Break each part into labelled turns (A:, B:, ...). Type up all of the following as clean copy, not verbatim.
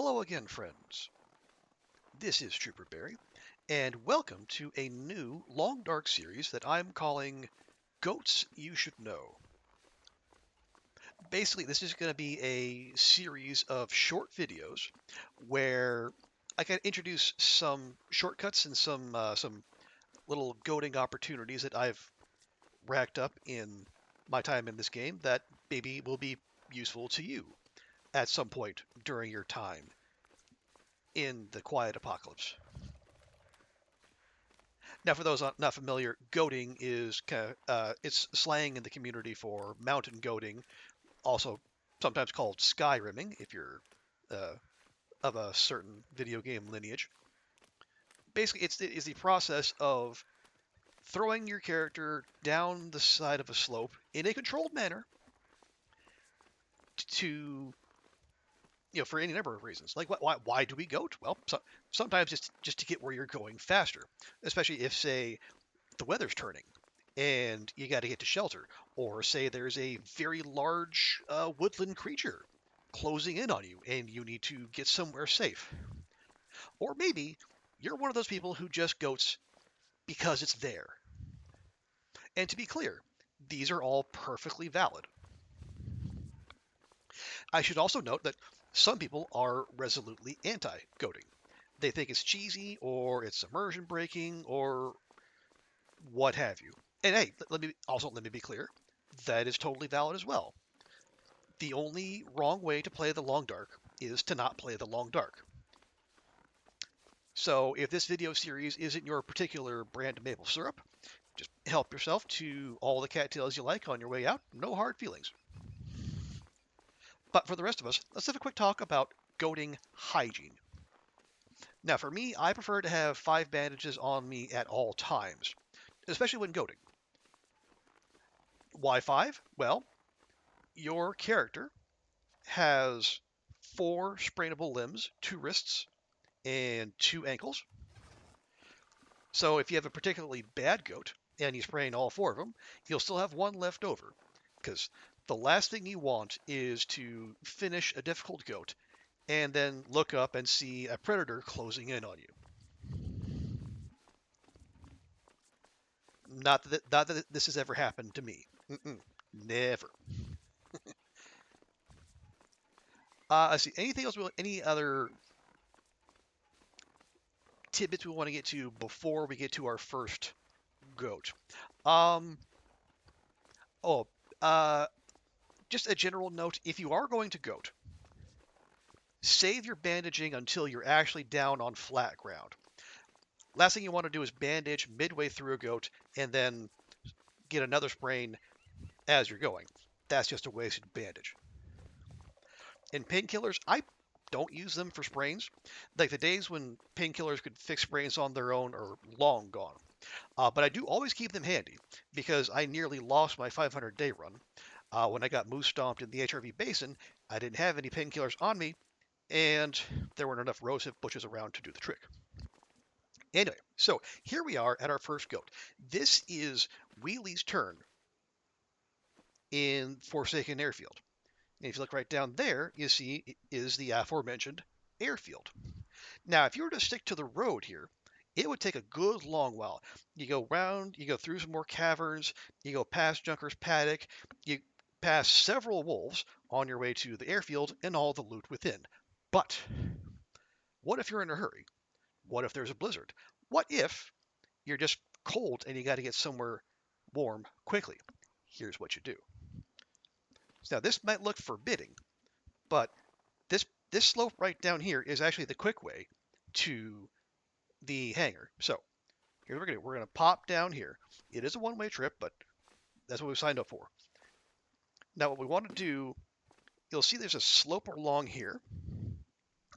A: Hello again, friends. This is Trooper Barry, and welcome to a new Long Dark series that I'm calling Goats You Should Know. Basically, this is going to be a series of short videos where I can introduce some shortcuts and some little goating opportunities that I've racked up in my time in this game that maybe will be useful to you at some point during your time in the Quiet Apocalypse. Now, for those not familiar, goating is it's slang in the community for mountain goating, also sometimes called skyrimming if you're uh, of a certain video game lineage. Basically, it's the process of throwing your character down the side of a slope in a controlled manner to for any number of reasons. Like why do we goat? Well, sometimes it's just to get where you're going faster, especially if say the weather's turning and you got to get to shelter, or say there's a very large woodland creature closing in on you and you need to get somewhere safe. Or maybe you're one of those people who just goats because it's there. And to be clear, these are all perfectly valid. I should also note that some people are resolutely anti goating. They think it's cheesy or it's immersion breaking or what have you. And hey, let me be clear. That is totally valid as well. The only wrong way to play the long dark is to not play the long dark. So if this video series isn't your particular brand of maple syrup, just help yourself to all the cattails you like on your way out. No hard feelings. But for the rest of us, let's have a quick talk about goating hygiene. Now, for me, I prefer to have 5 bandages on me at all times, especially when goating. Why 5? Well, your character has 4 sprainable limbs, 2 wrists, and 2 ankles. So if you have a particularly bad goat and you sprain all 4 of them, you'll still have 1 left over. Because the last thing you want is to finish a difficult goat and then look up and see a predator closing in on you. Not that this has ever happened to me. Never. Let's see. Anything else? Any other tidbits we want to get to before we get to our first goat? Um. Oh. Uh. Just a general note: if you are going to goat, save your bandaging until you're actually down on flat ground. Last thing you want to do is bandage midway through a goat and then get another sprain as you're going. That's just a wasted bandage. In painkillers, I don't use them for sprains. Like the days when painkillers could fix sprains on their own are long gone. But I do always keep them handy because I nearly lost my 500-day run. When I got moose stomped in the HRV basin, I didn't have any painkillers on me, and there weren't enough rosehip bushes around to do the trick. Anyway, so here we are at our first goat. This is Wheelie's turn in Forsaken Airfield. And if you look right down there, you see is the aforementioned Airfield. Now, if you were to stick to the road here, it would take a good long while. You go round, you go through some more caverns, you go past Junker's Paddock, you pass several wolves on your way to the airfield and all the loot within. But what if you're in a hurry? What if there's a blizzard? What if you're just cold and you got to get somewhere warm quickly? Here's what you do. Now, this might look forbidding, but this slope right down here is actually the quick way to the hangar. So here's what we're going to do. We're going to pop down here. It is a one-way trip, but that's what we signed up for. Now, what we want to do, you'll see there's a slope along here,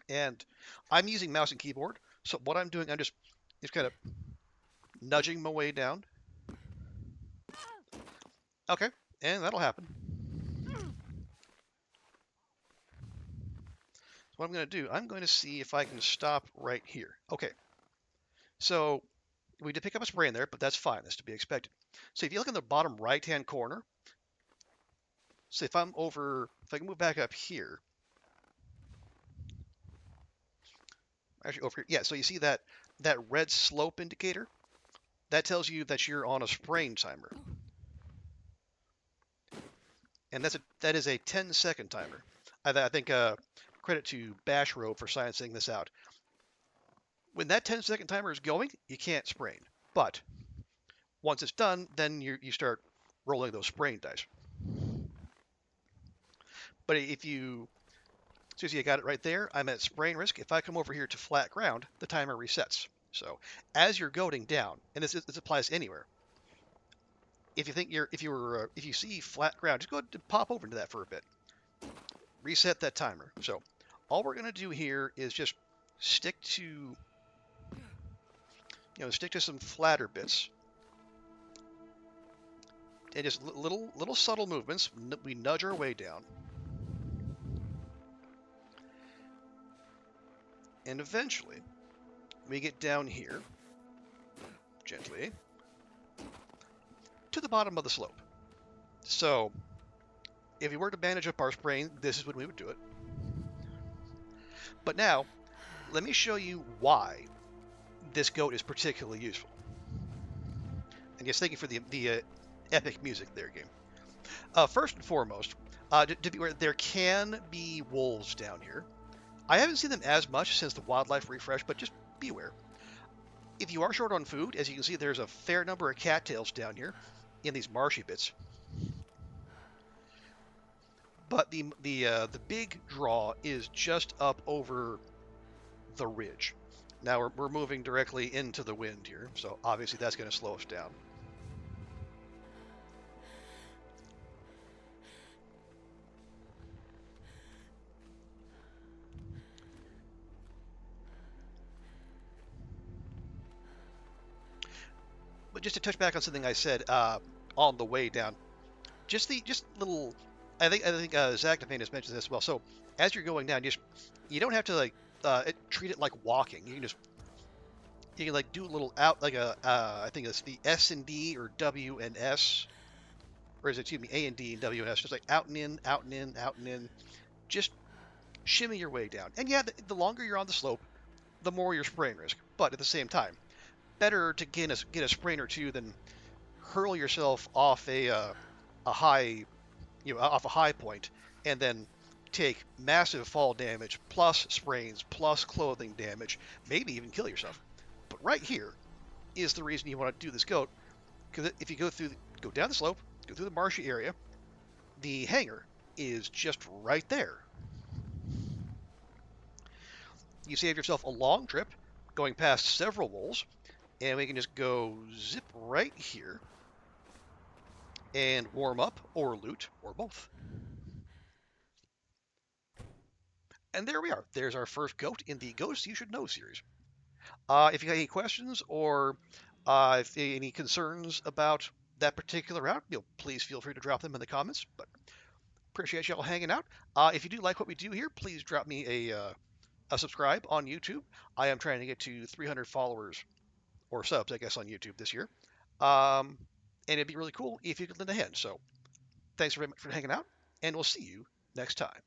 A: and I'm using mouse and keyboard. So what I'm doing, I'm just kind of nudging my way down. Okay, and that'll happen. So what I'm going to do, I'm going to see if I can stop right here. Okay, so we did pick up a sprain there, but that's fine. That's to be expected. So if you look in the bottom right-hand corner, so if I can move back up here, Actually, over here. Yeah, so you see that red slope indicator? That tells you that you're on a sprain timer, and that is a 10-second timer. I think credit to Bash Robe for sciencing this out. When that 10-second timer is going, you can't sprain. But once it's done, then you start rolling those sprain dice. But if you, so you got it right there, I'm at sprain risk. If I come over here to flat ground, the timer resets. So as you're going down, and this applies anywhere. If you think if you see flat ground, just go ahead and pop over into that for a bit. Reset that timer. So all we're gonna do here is just stick to, stick to some flatter bits and just little subtle movements. We nudge our way down, and eventually we get down here gently to the bottom of the slope. So if we were to bandage up our sprain, this is when we would do it. But now, let me show you why this goat is particularly useful. And yes, thank you for the epic music there, game. First and foremost, to be aware, there can be wolves down here. I haven't seen them as much since the wildlife refresh, but just be aware. If you are short on food, as you can see, there's a fair number of cattails down here in these marshy bits. But the big draw is just up over the ridge. Now we're moving directly into the wind here, so obviously that's going to slow us down. But just to touch back on something I said on the way down, just little. I think Zach Devane has mentioned this as well. So as you're going down, you don't have to treat it like walking. You can like do a little out like a I think it's the S and D or W and S, or is it, excuse me, A and D and W and S, just like out and in, out and in, out and in. Just shimmy your way down. And yeah, the longer you're on the slope, the more your sprain risk. But at the same time, better to get a sprain or two than hurl yourself off a high, off a high point, and then take massive fall damage plus sprains plus clothing damage, maybe even kill yourself. But right here is the reason you want to do this goat, because if you go down the slope, go through the marshy area, the hangar is just right there. You save yourself a long trip going past several wolves, and we can just go zip right here and warm up or loot or both. And there we are. There's our first goat in the Ghosts You Should Know series. If you have any questions or if any concerns about that particular route, please feel free to drop them in the comments. But appreciate y'all hanging out. If you do like what we do here, please drop me a subscribe on YouTube. I am trying to get to 300 followers or subs, I guess, on YouTube this year. And it'd be really cool if you could lend a hand. So thanks very much for hanging out, and we'll see you next time.